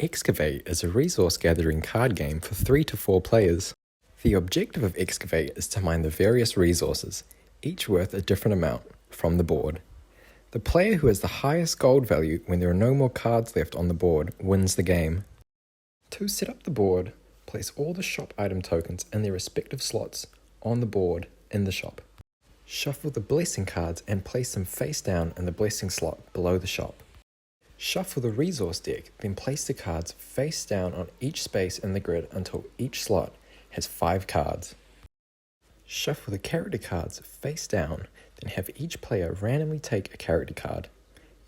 Excavate is a resource gathering card game for 3 to 4 players. The objective of Excavate is to mine the various resources, each worth a different amount, from the board. The player who has the highest gold value when there are no more cards left on the board wins the game. To set up the board, place all the shop item tokens in their respective slots on the board in the shop. Shuffle the blessing cards and place them face down in the blessing slot below the shop. Shuffle the resource deck, then place the cards face down on each space in the grid until each slot has 5 cards. Shuffle the character cards face down, then have each player randomly take a character card.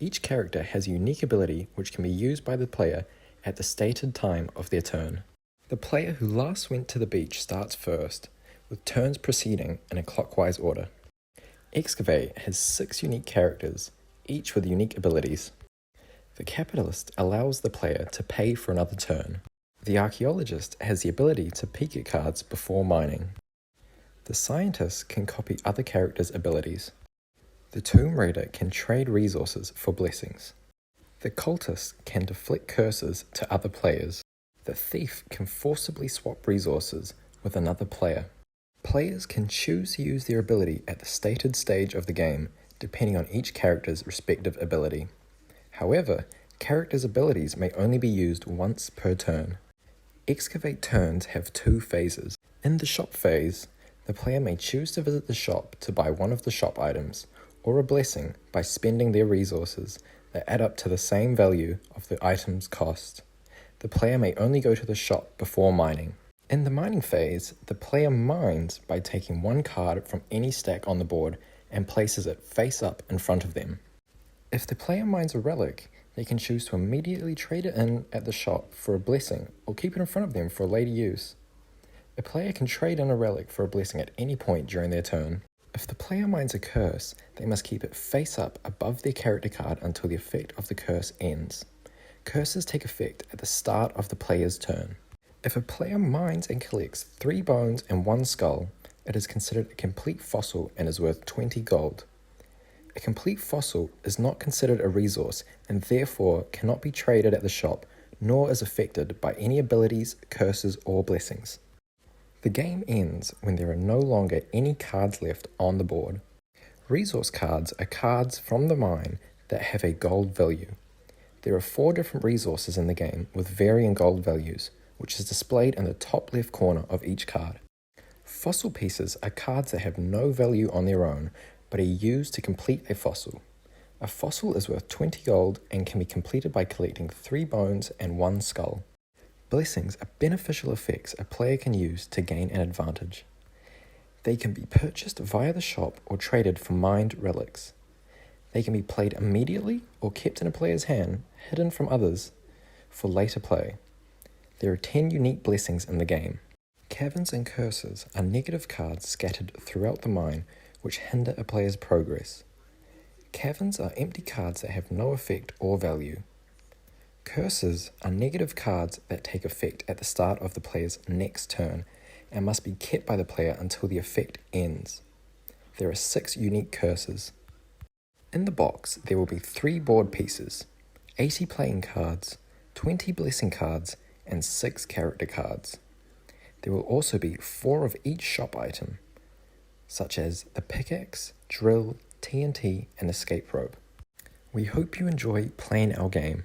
Each character has a unique ability which can be used by the player at the stated time of their turn. The player who last went to the beach starts first, with turns proceeding in a clockwise order. Excavate has 6 unique characters, each with unique abilities. The capitalist allows the player to pay for another turn. The archaeologist has the ability to peek at cards before mining. The scientist can copy other characters' abilities. The tomb raider can trade resources for blessings. The cultist can deflect curses to other players. The thief can forcibly swap resources with another player. Players can choose to use their ability at the stated stage of the game, depending on each character's respective ability. However, characters' abilities may only be used once per turn. Excavate turns have 2 phases. In the shop phase, the player may choose to visit the shop to buy one of the shop items, or a blessing by spending their resources that add up to the same value of the item's cost. The player may only go to the shop before mining. In the mining phase, the player mines by taking one card from any stack on the board and places it face up in front of them. If the player mines a relic, they can choose to immediately trade it in at the shop for a blessing or keep it in front of them for later use. A player can trade in a relic for a blessing at any point during their turn. If the player mines a curse, they must keep it face up above their character card until the effect of the curse ends. Curses take effect at the start of the player's turn. If a player mines and collects 3 bones and 1 skull, it is considered a complete fossil and is worth 20 gold. A complete fossil is not considered a resource and therefore cannot be traded at the shop, nor is affected by any abilities, curses, or blessings. The game ends when there are no longer any cards left on the board. Resource cards are cards from the mine that have a gold value. There are 4 different resources in the game with varying gold values, which is displayed in the top left corner of each card. Fossil pieces are cards that have no value on their own, but are used to complete a fossil. A fossil is worth 20 gold and can be completed by collecting 3 bones and 1 skull. Blessings are beneficial effects a player can use to gain an advantage. They can be purchased via the shop or traded for mined relics. They can be played immediately or kept in a player's hand, hidden from others, for later play. There are 10 unique blessings in the game. Caverns and curses are negative cards scattered throughout the mine which hinder a player's progress. Caverns are empty cards that have no effect or value. Curses are negative cards that take effect at the start of the player's next turn and must be kept by the player until the effect ends. There are 6 unique curses. In the box, there will be 3 board pieces, 80 playing cards, 20 blessing cards, and 6 character cards. There will also be 4 of each shop item, such as the pickaxe, drill, TNT, and escape rope. We hope you enjoy playing our game.